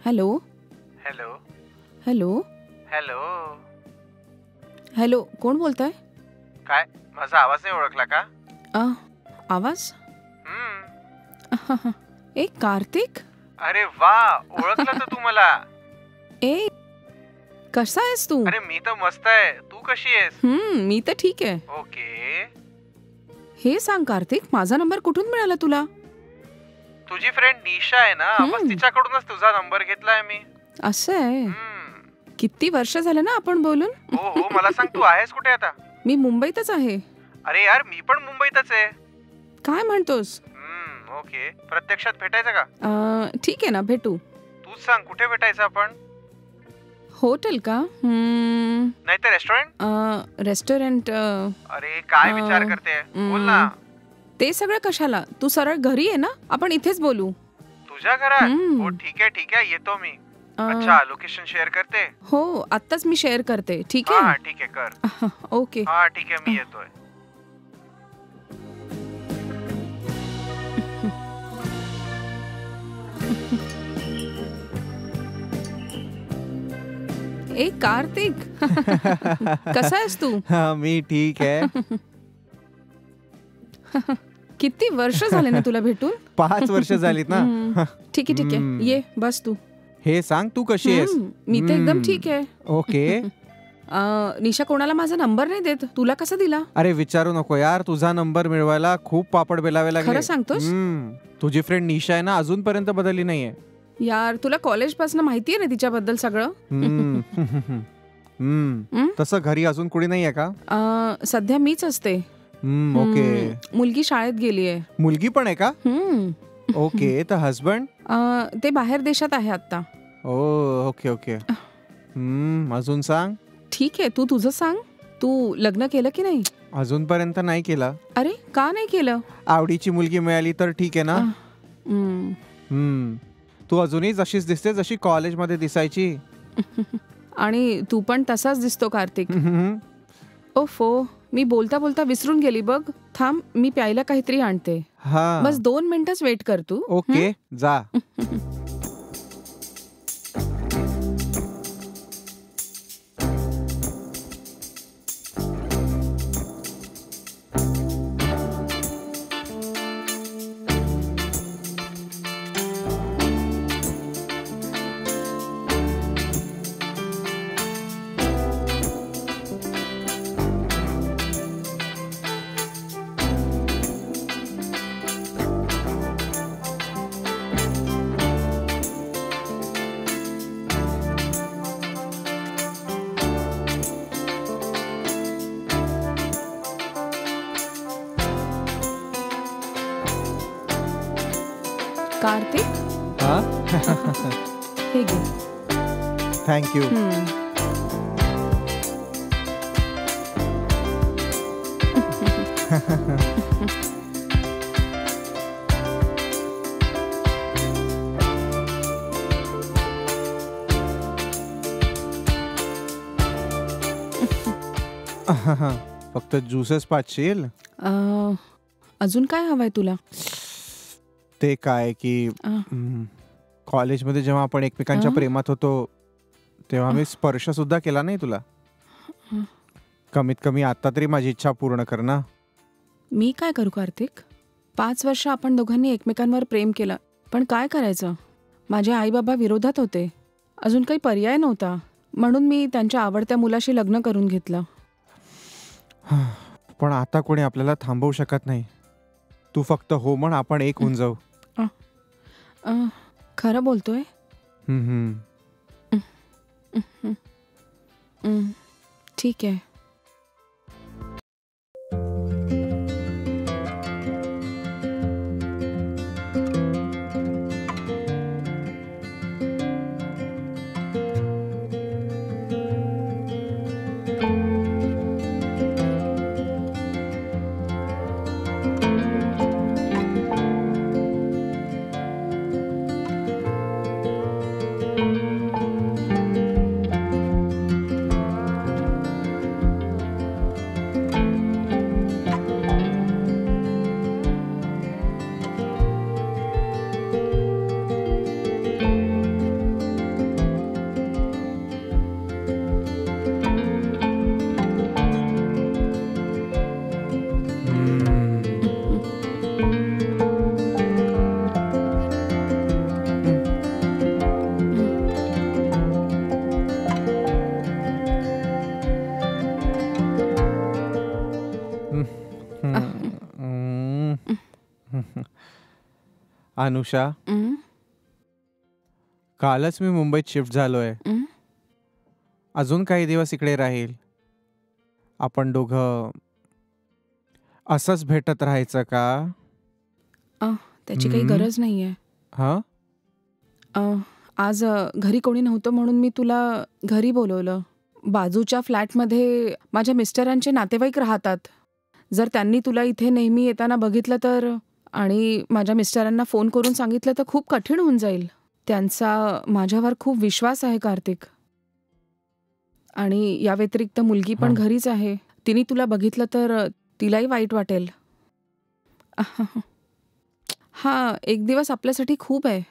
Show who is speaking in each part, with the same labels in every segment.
Speaker 1: Hello
Speaker 2: hello
Speaker 1: hello
Speaker 2: hello.
Speaker 1: Hello, कोण बोलताय?
Speaker 2: काय माझा आवाज नाही ओळखला का?
Speaker 1: आवाज?
Speaker 2: हम्म.
Speaker 1: ए कार्तिक.
Speaker 2: अरे वा, ओळखलं तर तू मला.
Speaker 1: ए कसा आहेस तू?
Speaker 2: अरे मी तर मस्त आहे, तू कशी आहेस?
Speaker 1: मी तर ठीक आहे.
Speaker 2: ओके.
Speaker 1: हे सांग कार्तिक, माझा नंबर कुठून मिळाला तुला?
Speaker 2: तुझी फ्रेंड निशा आहे ना, बस तिच्याकडूनच तुझा नंबर घेतलाय मी.
Speaker 1: असं आहे. किती वर्ष झाले ना आपण बोलून.
Speaker 2: हो हो, मला सांग तू आहेस कुठे आता?
Speaker 1: मी मुंबईतच आहे.
Speaker 2: अरे यार, मी पण मुंबईतच आहे.
Speaker 1: काय म्हणतोस?
Speaker 2: ओके, प्रत्यक्षात भेटायचं का?
Speaker 1: ठीक आहे ना, भेटू.
Speaker 2: तूच सांग कुठे भेटायचं आपण?
Speaker 1: होटेल का?
Speaker 2: नाही तर रेस्टॉरंट?
Speaker 1: रेस्टॉरंट.
Speaker 2: अरे काय विचार करते, बोल ना.
Speaker 1: ते सगळं कशाला, तू सरळ घरी आहे ना, आपण इथेच बोलू.
Speaker 2: तुझ्या घरात? हो ठीक आहे, येतो मी. अच्छा, लोकेशन शेअर करते?
Speaker 1: हो, आत्ताच मी शेअर करते. ठीक आहे?
Speaker 2: हा ठीक आहे, कर.
Speaker 1: ओके.
Speaker 2: हा ठीक आहे, मी येतोय.
Speaker 1: ए कार्तिक. कसा आहेस तू?
Speaker 3: मी ठीक आहे.
Speaker 1: किती वर्ष झाले ना तुला भेटून?
Speaker 3: 5 वर्ष झालीत ना.
Speaker 1: ठीक आहे, ये बस तू.
Speaker 3: हे सांग तू कशी आहेस?
Speaker 1: मी तर एकदम ठीक आहे.
Speaker 3: ओके.
Speaker 1: निशा कोणाला माझा नंबर नाही देत, तुला कसा दिला?
Speaker 3: अरे विचारू नको यार, तुझा नंबर मिळवायला खूप पापड बेलावे लागले.
Speaker 1: खरं सांगतोस?
Speaker 3: तुझी फ्रेंड निशा आहे ना, अजूनपर्यंत बदलली नाहीये.
Speaker 1: यार तुला कॉलेज पासून माहितीये ना तिच्याबद्दल सगळं.
Speaker 3: तसं घरी अजून कुणी नाहीये का?
Speaker 1: सध्या मीच असते.
Speaker 3: ओके.
Speaker 1: मुलगी शाळेत गेलीये.
Speaker 3: मुलगी पण आहे का? ओके. तर हसबंड?
Speaker 1: ते बाहेर देशात आहे आता.
Speaker 3: Okay okay. अजून सांग.
Speaker 1: ठीक आहे, तू तुझं सांग. तू लग्न केलं की नाही?
Speaker 3: अजूनपर्यंत नाही केलं.
Speaker 1: अरे का नाही केलं?
Speaker 3: आवडीची मुलगी मिळाली तर ठीक आहे ना. तू अजूनही जशीच दिसते जशी कॉलेजमध्ये दिसायची.
Speaker 1: आणि तू पण तसाच दिसतो कार्तिक. ओफो, मी बोलता बोलता विसरून गेली बघ. थांब, मी प्यायला काहीतरी आणते. बस 2 मिनिटच वेट कर तू.
Speaker 3: ओके, जा.
Speaker 1: कार्तिक. हे घे.
Speaker 3: थँक्यू. फक्त ज्यूसेस पाचशील?
Speaker 1: अजून काय हवंय तुला?
Speaker 3: ते काय की कॉलेजमध्ये जेव्हा आपण एकमेकांच्या प्रेमात होतो तेव्हा मी स्पर्श सुद्धा केला नाही तुला. कमीत कमी आता तरी माझी इच्छा पूर्ण कर ना.
Speaker 1: मी काय करू कार्तिक? 5 वर्ष आपण दोघांनी एकमेकांवर प्रेम केलं, पण काय करायचं? माझे आई बाबा विरोधात होते. अजून काही पर्याय नव्हता, म्हणून मी त्यांच्या आवडत्या मुलाशी लग्न करून घेतलं.
Speaker 3: पण आता कोणी आपल्याला थांबवू शकत नाही. तू फक्त हो म्हण, आपण एक होऊन जाऊ.
Speaker 1: खरं बोलतोय? ठीक आहे.
Speaker 3: अनुषा,
Speaker 1: हं,
Speaker 3: कालच मी मुंबईत शिफ्ट झालोय.
Speaker 1: हं.
Speaker 3: अजून काही दिवस इकडे राहील. आपण दोघं असंच भेटत राहायचं का?
Speaker 1: त्याची काही
Speaker 3: हं?
Speaker 1: गरज नाहीये.
Speaker 3: हं?
Speaker 1: आज घरी कोणी नव्हतं म्हणून मी तुला घरी बोलवलं. बाजूच्या फ्लॅटमध्ये माझ्या मिस्टरांचे नातेवाईक राहतात. जर त्यांनी तुला इथे नेहमी येताना बघितलं तर आणि माझ्या मिस्टरांना फोन करून सांगितलं तर खूप कठीण होऊन जाईल. त्यांचा माझ्यावर खूप विश्वास आहे कार्तिक. आणि या व्यतिरिक्त मुलगी पण
Speaker 3: हं.
Speaker 1: घरीच आहे. तिने तुला बघितलं तर तिलाही वाईट वाटेल. हां, एक दिवस आपल्यासाठी खूप आहे.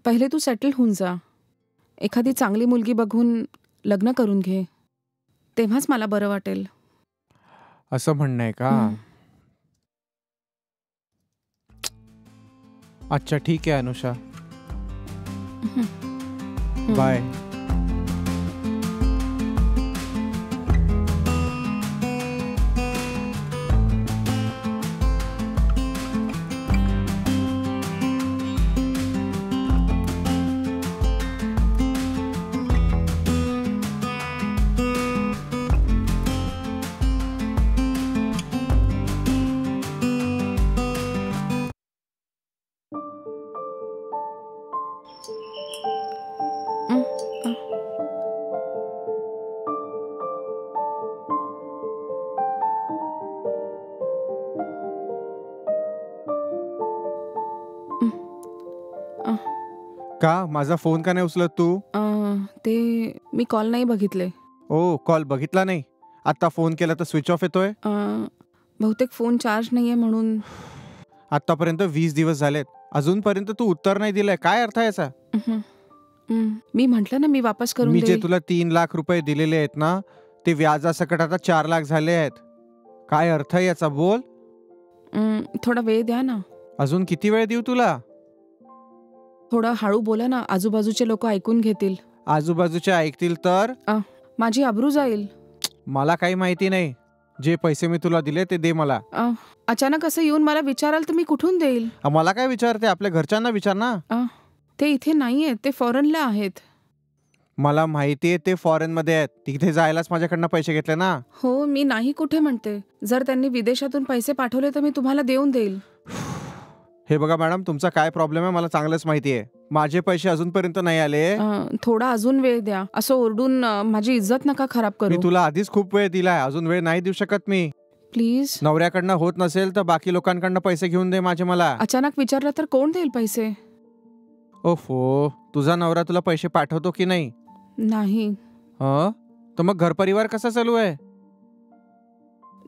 Speaker 1: पहिले तू सेटल होऊन जा. एखादी चांगली मुलगी बघून लग्न करून घे. तेव्हाच मला बरं वाटेल.
Speaker 3: असं म्हणणं आहे का?
Speaker 1: हं.
Speaker 3: अच्छा, ठीक आहे अनुषा.
Speaker 1: हं.
Speaker 3: बाय.
Speaker 1: हं, अ, हं, अ,
Speaker 3: का? माझा फोन का नाही उचलत तू?
Speaker 1: ते मी कॉल नाही बघितले.
Speaker 3: ओ, कॉल बघितला नाही? आता फोन केला तर स्विच ऑफ येतोय?
Speaker 1: बहुतेक फोन चार्ज नाहीये म्हणून.
Speaker 3: आतापर्यंत 20 दिवस झालेत. अजूनपर्यंत तू उत्तर नाही दिलंय. काय अर्थ आहे याचा?
Speaker 1: हं, हं. मी म्हटलं ना मी वापस करून
Speaker 3: मी जे
Speaker 1: देईल.
Speaker 3: तुला 3 लाख रुपये दिलेले आहेत ना, ते व्याजासकट आता 4 लाख झाले आहेत. काय अर्थ आहे याचा? बोल.
Speaker 1: थोडा वेळ द्या ना.
Speaker 3: अजून किती वेळ देऊ तुला?
Speaker 1: थोडं हळू बोला ना, आजूबाजूचे लोक ऐकून घेतील.
Speaker 3: आजूबाजूचे ऐकतील तर?
Speaker 1: माझी आबरू जाईल.
Speaker 3: मला काही माहिती नाही. जे पैसे मी तुला दिले ते दे मला.
Speaker 1: अचानक असं येऊन मला विचाराल तर मी कुठून देईल?
Speaker 3: मला काय विचारते? आपल्या घरच्यांना विचार ना.
Speaker 1: ते इथे नाही आहेत, ते फॉरेनला आहेत.
Speaker 3: मला माहिती आहे ते फॉरेन मध्ये आहेत. तिथे जायलाच माझ्याकडनं पैसे घेतले ना.
Speaker 1: हो, मी नाही कुठे म्हणते. जर त्यांनी विदेशातून पैसे पाठवले तर मी तुम्हाला देऊन देईल.
Speaker 3: हे बघा मॅडम, तुमचा काय प्रॉब्लेम आहे मला चांगलंच माहिती आहे. माझे पैसे अजूनपर्यंत नाही आले.
Speaker 1: थोडा अजून वेळ द्या. असं ओरडून माझी इज्जत नका खराब
Speaker 3: मी
Speaker 1: करू.
Speaker 3: तुला आधीच खूप वेळ दिलाय. अजून वेळ नाही देऊ शकत मी.
Speaker 1: प्लीज.
Speaker 3: नवऱ्याकडनं होत नसेल तर बाकी लोकांकडनं पैसे घेऊन दे माझे मला.
Speaker 1: अचानक विचारलं तर कोण देईल पैसे?
Speaker 3: ओफो, तुझा नवरा तुला पैसे पाठवतो की नाही?
Speaker 1: नाही.
Speaker 3: तर मग घर परिवार कसा चालू आहे?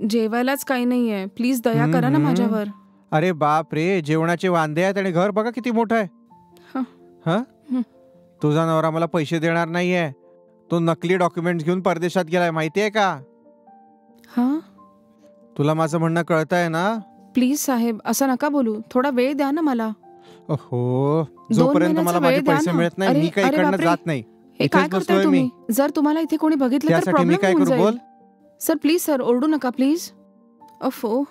Speaker 1: जेवायलाच काही नाहीये. प्लीज दया करा ना माझ्यावर.
Speaker 3: अरे बाप रे, जेवणाचे वांदे आहेत आणि घर बघा किती मोठं आहे. तुझा नवरा मला पैसे देणार नाहीये. तो नकली डॉक्युमेंट घेऊन परदेशात गेलाय, माहितीये का? तुला माझं म्हणणं कळतंय ना?
Speaker 1: प्लीज साहेब, असं नका बोलू. थोडा वेळ द्या ना मला.
Speaker 3: ओहो, जोपर्यंत मला माझे पैसे मिळत नाही मी काही इकडनं जात नाही.
Speaker 1: हे काय करताय तुम्ही? जर तुम्हाला इथे कोणी बघितलं तर
Speaker 3: त्यासाठी मी
Speaker 1: प्रॉब्लेम
Speaker 3: काय
Speaker 1: होऊन
Speaker 3: करू? बोल.
Speaker 1: जाईल. सर प्लीज सर, ओरडू नका प्लीज. अफो.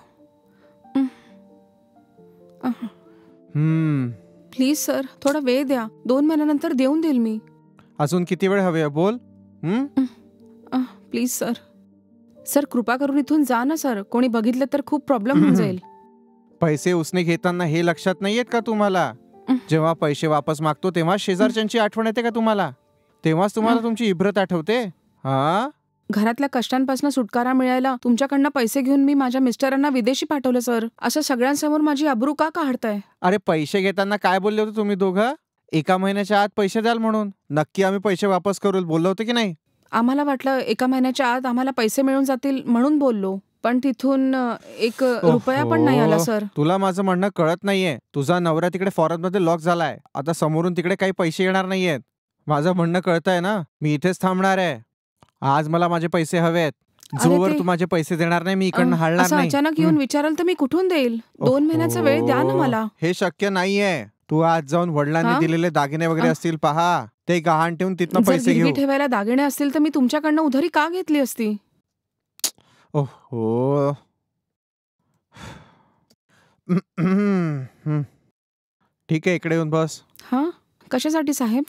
Speaker 1: प्लीज सर, थोडा वेळ द्या. 2 महिन्यानंतर देऊन देईल मी.
Speaker 3: अजून किती वेळ हवे? बोल.
Speaker 1: Please sir. सर कृपा करून इथून जा ना सर. कोणी बघितलं तर खूप प्रॉब्लेम होऊन जाईल.
Speaker 3: पैसे उसने घेताना हे लक्षात नाहीयेत का तुम्हाला? जेव्हा पैसे वापस मागतो तेव्हा शेजारच्यांची आठवण येते का तुम्हाला? तेव्हाच तुम्हाला तुमची इब्रत आठवते?
Speaker 1: घरातल्या कष्टांपासून सुटकारा मिळायला तुमच्याकडनं पैसे घेऊन मी माझ्या मिस्टरांना विदेशी पाठवलं सर. असं सगळ्यांसमोर माझी अब्रू का काढताय?
Speaker 3: अरे पैसे घेताना काय बोलले होते तुम्ही दोघं? 1 महिन्याच्या आत पैसे द्याल म्हणून. नक्की आम्ही पैसे वापस करू बोललो होतो की नाही?
Speaker 1: आम्हाला वाटलं 1 महिन्याच्या आत आम्हाला पैसे मिळून जातील म्हणून बोललो. पण तिथून 1 रुपया पण नाही आला सर.
Speaker 3: तुला माझं म्हणणं कळत नाहीये. तुझा नवरा तिकडे फॉरेन मध्ये लॉक झालाय. आता समोरून तिकडे काही पैसे येणार नाहीयेत. माझं म्हणणं कळतंय ना? मी इथेच थांबणार आहे. आज मला माझे पैसे हवेत. जोवर तू माझे पैसे देणार नाही मी इकडनं हलणार
Speaker 1: असं
Speaker 3: नाही.
Speaker 1: अचानक येऊन विचाराल तर मी कुठून देईल? 2 महिन्याचा वेळ द्या ना मला.
Speaker 3: हे शक्य नाहीये. तू आज जाऊन वडिलांनी दिलेले दागिने वगैरे असतील पहा, ते गहाण ठेवून तिथनं पैसे घेऊ.
Speaker 1: गिरवी ठेवायला दागिने असतील तर मी तुमच्याकडनं उधारी का घेतली असती?
Speaker 3: ओहो. ठीक आहे, इकडे येऊन बस.
Speaker 1: हां, कशासाठी साहेब?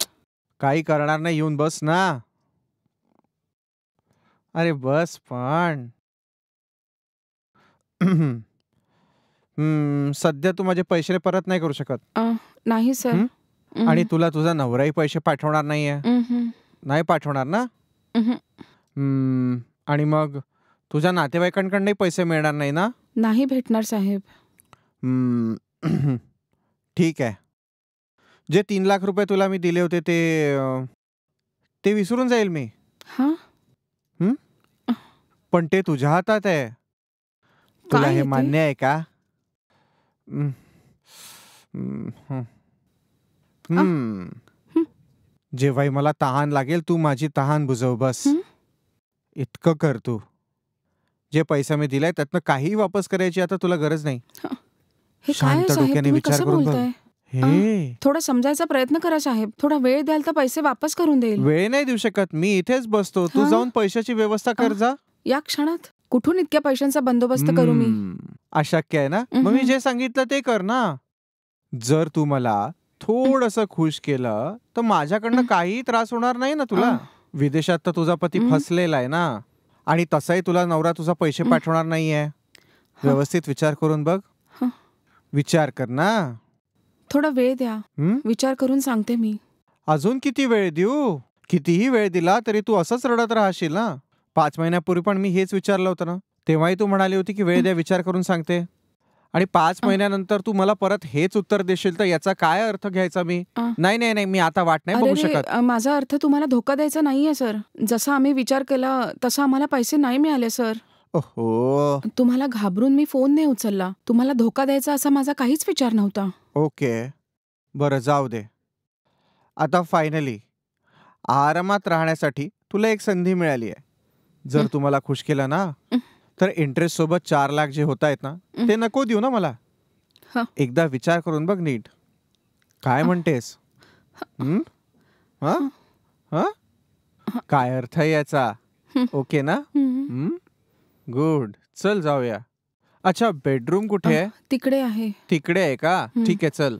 Speaker 3: काही करणार नाही, येऊन बस ना. अरे बस पण. सध्या तू माझे पैसे परत नाही करू शकत.
Speaker 1: नाही सर.
Speaker 3: हं? आणि तुला तुझा नवराही पैसे पाठवणार नाहीये. नाही पाठवणार ना? आणि मग तुझ्या नातेवाईकांकडनंही पैसे मिळणार नाही ना?
Speaker 1: नाही भेटणार साहेब.
Speaker 3: ठीक आहे. जे 3 लाख रुपये तुला मी दिले होते ते विसरून जाईल मी.
Speaker 1: हां?
Speaker 3: पण ते तुझ्या हातात आहे. तुला
Speaker 1: काय
Speaker 3: हे
Speaker 1: आहे ते?
Speaker 3: मान्य आहे का? जेव्हाही मला तहान लागेल तू माझी तहान बुजव बस. इतकं कर तू. जे पैसा मी दिलाय त्यातनं काहीही वापस करायची आता तुला गरज नाही.
Speaker 1: हे काय
Speaker 3: शांत
Speaker 1: आहे साहेब,
Speaker 3: डोक्याने
Speaker 1: तुम्ही
Speaker 3: विचार
Speaker 1: कसं
Speaker 3: करून बघ.
Speaker 1: बोलताय?
Speaker 3: हे
Speaker 1: थोडा समजायचा प्रयत्न करा साहेब. थोडा वेळ द्याल तर पैसे वापस करून देईल.
Speaker 3: वेळ नाही देऊ शकत मी, इथेच बसतो. तू
Speaker 1: हा?
Speaker 3: जाऊन पैशाची व्यवस्था कर जा.
Speaker 1: या क्षणात कुठून इतक्या पैशांचा बंदोबस्त करू मी?
Speaker 3: अशक्य आहे ना? मग मी जे सांगितलं ते कर ना. जर तू मला थोडंसं खुश केलं तर माझ्याकडनं काही त्रास होणार नाही ना तुला. विदेशात तर तुझा पती फसलेला आहे ना, आणि तसाही तुला नवरा तुझा पैसे पाठवणार नाहीये. व्यवस्थित विचार करून बघ. विचार कर ना.
Speaker 1: थोडा वेळ द्या. विचार करून सांगते मी.
Speaker 3: अजून किती वेळ देऊ? कितीही वेळ दिला तरी तू असंच रडत राहशील ना. 5 महिन्यापूर्वी पण मी हेच विचारलं होतं ना. तेव्हाही तू म्हणाली होती की वेळ द्या, विचार करून सांगते. आणि 5 महिन्यानंतर तू मला परत हेच उत्तर देशील तर याचा काय अर्थ घ्यायचा मी? नाही नाही नाही, मी आता वाट नाही बघू शकत.
Speaker 1: माझा अर्थ तुम्हाला धोका द्यायचा नाहीये सर. जसा आम्ही विचार केला तसा आम्हाला पैसे नाही मिळाले सर.
Speaker 3: ओहो.
Speaker 1: तुम्हाला घाबरून मी फोन नाही उचलला. तुम्हाला धोका द्यायचा असा माझा काहीच विचार नव्हता.
Speaker 3: ओके, बरं जाऊ दे. आता फायनली आरामात राहण्यासाठी तुला एक संधी मिळाली आहे. जर तू मला खुश केलं ना तर इंटरेस्ट सोबत 4 लाख जे होत आहेत ना ते नको देऊ ना मला. एकदा विचार करून बघ नीट. काय म्हणतेस? काय अर्थ आहे याचा? ओके ना? गुड, चल जाऊया. अच्छा, बेडरूम कुठे आहे?
Speaker 1: तिकडे आहे.
Speaker 3: तिकडे आहे का? ठीक आहे, चल.